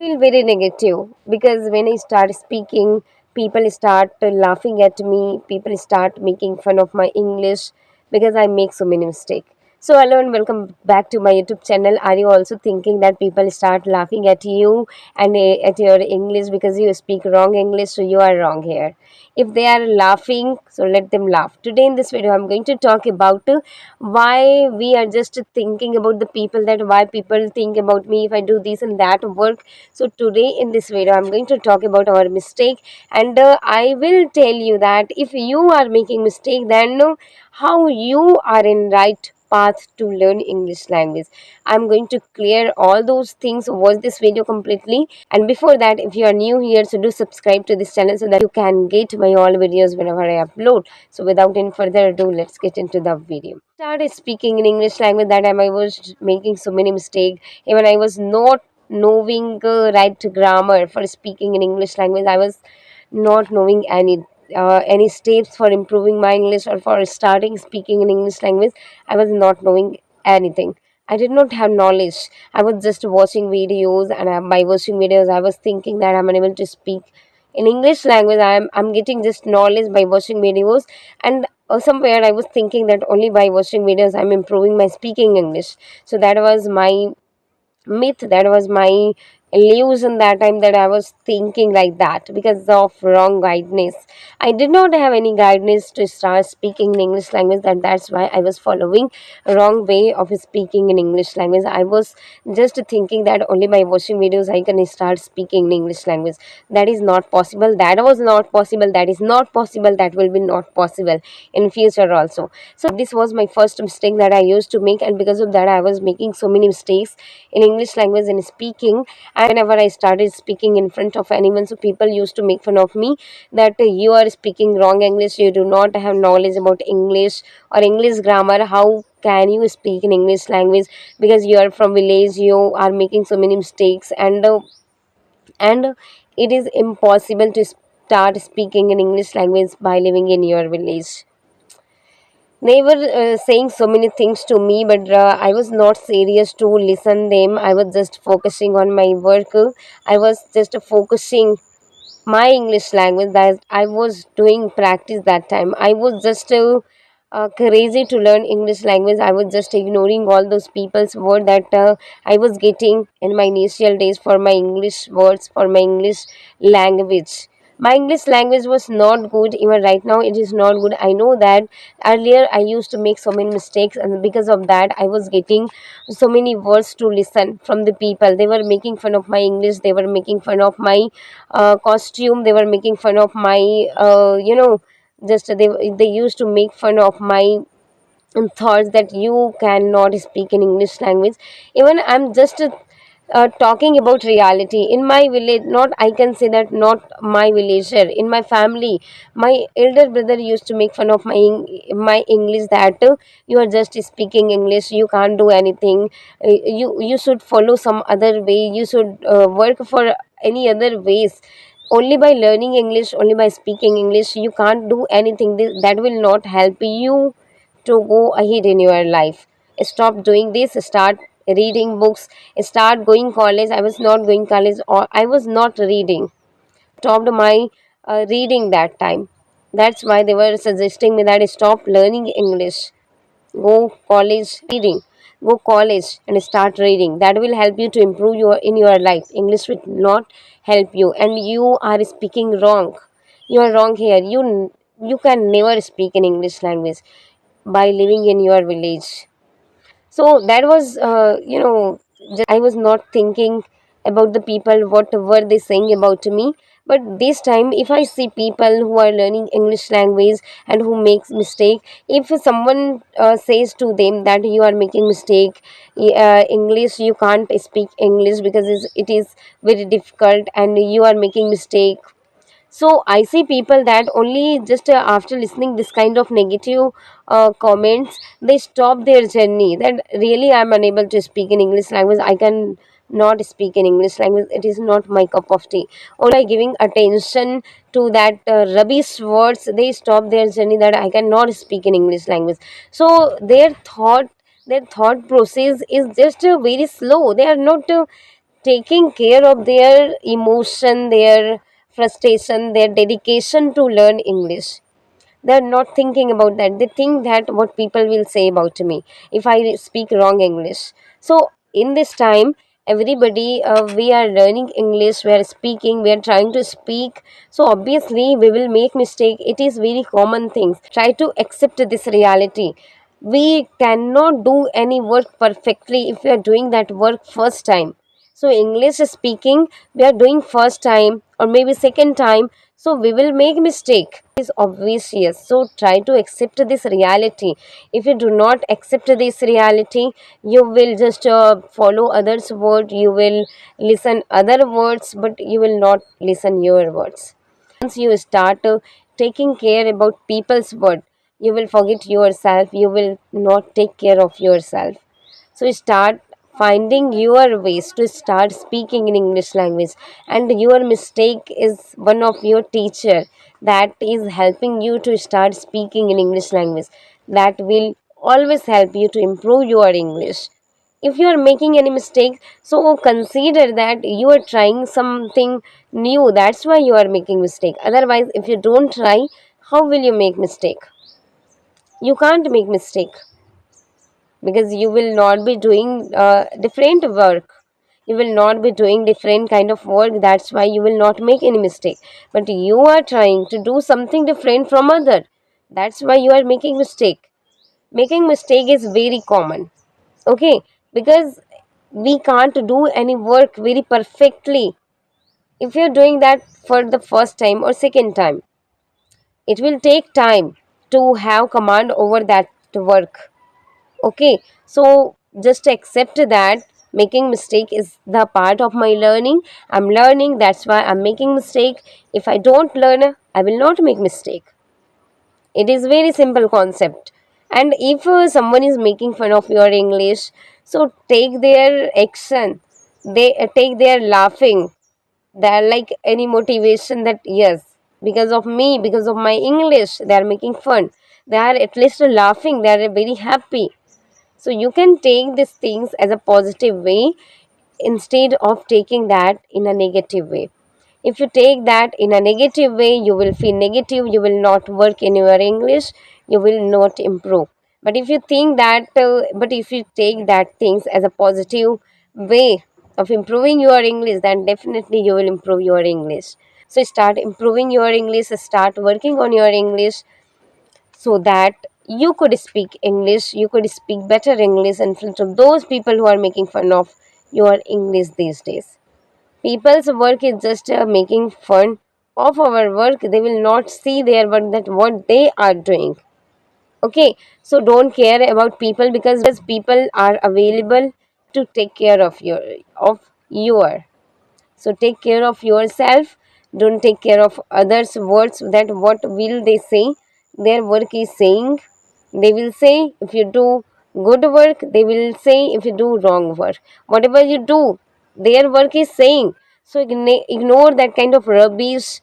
Feel very negative because when I start speaking, people start laughing at me, people start making fun of my English because I make so many mistakes. So, hello and welcome back to my YouTube channel. Are you also thinking that people start laughing at you and at your English because you speak wrong English? So, you are wrong here. If they are laughing, so let them laugh. Today, in this video, I'm going to talk about why we are just thinking about the people, that why people think about me if I do this and that work. So today in this video I'm going to talk about our mistake, and I will tell you that if you are making mistake, then how you are in right path to learn English language. I'm going to clear all those things. Watch this video completely, and before that, if you are new here, so do subscribe to this channel so that you can get my all videos whenever I upload. So without any further ado, let's get into the video. Started speaking in English language. That time I was making so many mistakes. Even I was not knowing right grammar for speaking in English language. I was not knowing any steps for improving my English or for starting speaking in English language. I was not knowing anything. I did not have knowledge. I was just watching videos, and by watching videos, I was thinking that I'm unable to speak in English language. I'm getting just knowledge by watching videos, and somewhere I was thinking that only by watching videos I'm improving my speaking English. So that was my myth, that was my illusion that time, that I was thinking like that because of wrong guidance. I did not have any guidance to start speaking in English language, that's why I was following wrong way of speaking in English language. I was just thinking that only by watching videos I can start speaking in English language. That is not possible, that was not possible, that is not possible, that will be not possible in future also. So this was my first mistake that I used to make, and because of that I was making so many mistakes in English language and speaking. And whenever I started speaking in front of anyone, so people used to make fun of me that you are speaking wrong English, you do not have knowledge about English or English grammar. How can you speak in English language? Because you are from village, you are making so many mistakes, and it is impossible to start speaking in English language by living in your village. They were saying so many things to me, but I was not serious to listen them. I was just focusing on my work. I was just focusing my English language, that I was doing practice that time. I was just crazy to learn English language. I was just ignoring all those people's word that I was getting in my initial days for my English words, for my English language. My English language was not good. Even right now it is not good. I know that earlier I used to make so many mistakes, and because of that I was getting so many words to listen from the people. They were making fun of my English, they were making fun of my costume, they were making fun of my just they used to make fun of my thoughts that you cannot speak in English language. Even I'm just talking about reality in my village. Not, I can say that not my villager, in my family, my elder brother used to make fun of my English, that you are just speaking English, you can't do anything. You should follow some other way, you should work for any other ways. Only by learning English, only by speaking English, you can't do anything. That will not help you to go ahead in your life. Stop doing this, start reading books, start going college. I was not going college, or I was not reading. Stopped my reading that time. That's why they were suggesting me that stop learning English, go college reading, go college and start reading. That will help you to improve your in your life. English will not help you, and you are speaking wrong. You are wrong here. You can never speak in English language by living in your village. So that was just I was not thinking about the people, what were they saying about me. But this time, if I see people who are learning English language and who makes mistake, if someone says to them that you are making mistake, English, you can't speak English because it is very difficult and you are making mistake. So I see people that only just after listening this kind of negative comments, they stop their journey. That really I'm unable to speak in English language. I can not speak in English language. It is not my cup of tea. Only by giving attention to that rubbish words, they stop their journey, that I cannot speak in English language. So their thought process is just very slow. They are not taking care of their emotion, their frustration, their dedication to learn English. They're not thinking about that. They think that what people will say about me if I speak wrong English. So in this time, everybody, we are learning English, we are speaking, we are trying to speak. So obviously we will make mistake. It is very common things. Try to accept this reality. We cannot do any work perfectly if we are doing that work first time. So English speaking, we are doing first time or maybe second time, so we will make mistake. It's obvious. So try to accept this reality. If you do not accept this reality, you will just follow others' word. You will listen other words, but you will not listen your words. Once you start taking care about people's word, you will forget yourself. You will not take care of yourself. So start finding your ways to start speaking in English language. And your mistake is one of your teacher that is helping you to start speaking in English language. That will always help you to improve your English. If you are making any mistake, so consider that you are trying something new. That's why you are making mistake. Otherwise, if you don't try, how will you make mistake? You can't make mistake because you will not be doing different work, you will not be doing different kind of work. That's why you will not make any mistake, but you are trying to do something different from other. That's why you are making mistake. Making mistake is very common. Okay, because we can't do any work very perfectly. If you're doing that for the first time or second time, it will take time to have command over that work. Okay, so just accept that making mistake is the part of my learning. I'm learning, that's why I'm making mistake. If I don't learn, I will not make mistake. It is very simple concept. And if someone is making fun of your English, so take their action. They take their laughing. They are like any motivation that yes, because of me, because of my English, they are making fun. They are at least laughing, they are very happy. So you can take these things as a positive way instead of taking that in a negative way. If you take that in a negative way, you will feel negative, you will not work in your English, you will not improve. But if you think that, but if you take that things as a positive way of improving your English, then definitely you will improve your English. So start improving your English, start working on your English, so that you could speak English, you could speak better English in front of those people who are making fun of your English these days. People's work is just making fun of our work. They will not see their work, that what they are doing. Okay, so don't care about people because people are available to take care of your. So take care of yourself. Don't take care of others' words, that what will they say. Their work is saying. They will say if you do good work, they will say if you do wrong work. Whatever you do, their work is saying. So ignore that kind of rubbish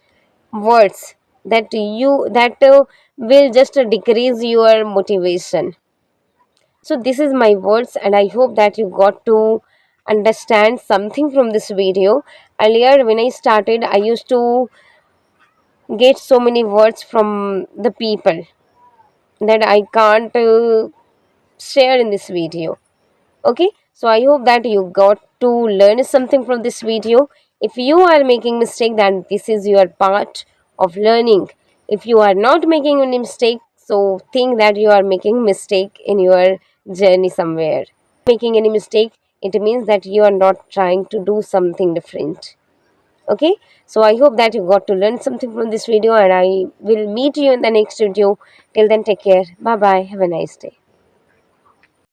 words that will just decrease your motivation. So this is my words, and I hope that you got to understand something from this video. Earlier when I started, I used to get so many words from the people that I can't share in this video. Okay, so I hope that you got to learn something from this video. If you are making mistake, then this is your part of learning. If you are not making any mistake, so think that you are making mistake in your journey somewhere. Making any mistake, it means that you are not trying to do something different. Okay, so I hope that you got to learn something from this video, and I will meet you in the next video. Till then, take care. Bye bye, have a nice day.